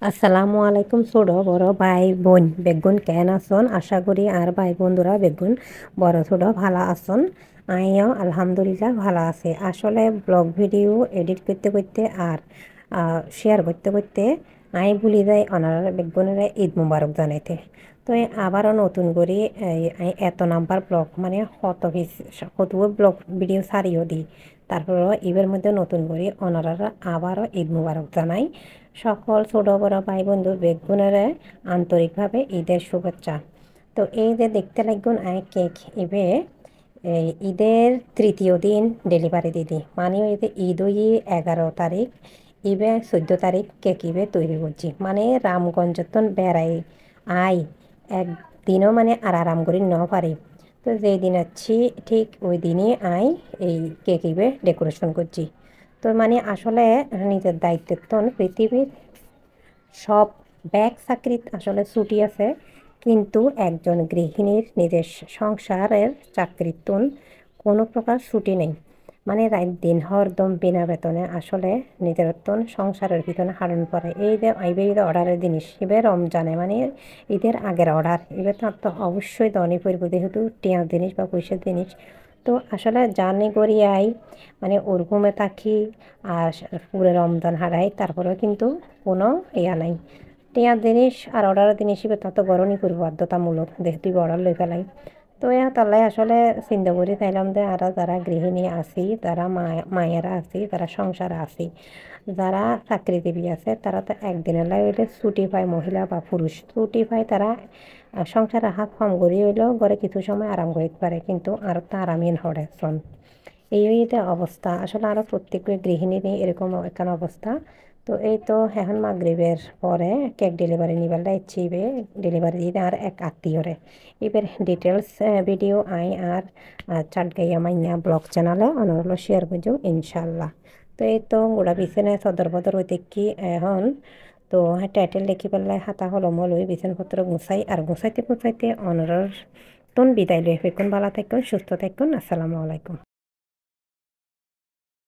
আসসালামু আলাইকুম ছোট বড় ভাই বোন বেগুন কেন আসন আশা করি আর ভাই বন্ধুরা বেগুন বড় ছোট ভালো আসন আমিও আলহামদুলিল্লাহ ভালো আছি আসলে ব্লগ ভিডিও এডিট করতে করতে আর শেয়ার করতে করতে আমি ভুলে যাই ওনারা বেগুনের ঈদ মুবারক জানাইতে তো আবারও নতুন করে আমি এত নাম্বার ব্লগ মানে কত ব্লগ ভিডিও ছাড়িও দিই তারপরও ঈদের মধ্যে নতুন করে ওনারা আবারও ঈদ মুবারক জানাই সকল ছোট বড় ভাই বন্ধু বেগুনের আন্তরিকভাবে ঈদের শুভেচ্ছা। তো এই যে দেখতে লাগুন আই কেক ইবে ঈদের তৃতীয় দিন ডেলিভারি দিদি মানে ওই যে ঈদ ওই 11 তারিখ ইবে 14 তারিখ কেক ইবে তৈরি করছি মানে রামগঞ্জতন বেড়াই আই একদিনও মানে আরাম করি ন পারি। তো যেই দিন আছি ঠিক ওই দিনই আই এই কেক ইবে ডেকোরেশন করছি। তো মানে আসলে নিজের দায়িত্বের তো পৃথিবীর সব ব্যাগ চাকরিত আসলে ছুটি আছে কিন্তু একজন গৃহিণীর নিজের সংসারের চাকরির কোনো প্রকার ছুটি নেই মানে রাত দিন হরদম বিনা বেতনে আসলে নিজের সংসারের ভিতরে হারণ পড়ে এই যে ঈদের অর্ডারের জিনিস এবার রমজানে মানে ঈদের আগের অর্ডার এবার তো অবশ্যই দনি পড়ব যেহেতু টিয়ার জিনিস বা পয়সার জিনিস। তো আসলে জার্নি করি আই মানে ওরকমে থাকি আর পুরো রমজান হারাই তারপরেও কিন্তু কোনো ইয়া নাই টিয়ার জিনিস আর অর্ডারের জিনিস এবার তত গরমই করবো বাধ্যতামূলক যেহেতু অর্ডার লই ফেলাই। তো তাহলে আসলে চিন্তা করি চাইলাম যে আর যারা গৃহিণী আছি যারা মায়েরা আছি যারা সংসারে আছি যারা চাকরিজীবী আছে তারা তো একদিনের হইলে ছুটি পায় মহিলা বা পুরুষ ছুটি পায় তারা সংসারে হাত কম করি হইলেও ঘরে কিছু সময় আরাম করতে পারে কিন্তু আর তো আরামই হরে চন এইটা অবস্থা আসলে আরও প্রত্যেক গৃহিণীর এরকম একটা অবস্থা। তো এই তো এখন মাগরিবের পরে কেক ডেলিভারি নিবার ইচ্ছিবে ডেলিভারি দিতে আর এক আত্মীয়রে এবার ডিটেলস ভিডিও আই আর চাটগাইয়া মাইয়া ব্লগ চ্যানেলে অনুরোধ শেয়ার করছো ইনশাল্লাহ। তো এই তো গোড়া বিছানে সদর বদর হইতে কি এখন তো টাইটেল লিখি পেলাই হাতা কলম লই বিছানপত্র গুছাই আর গুছাইতে গুছাইতে অনুরোধ বিদায় লই ফেকুন ভালো থাকুন সুস্থ থাকুন আসসালামু আলাইকুম।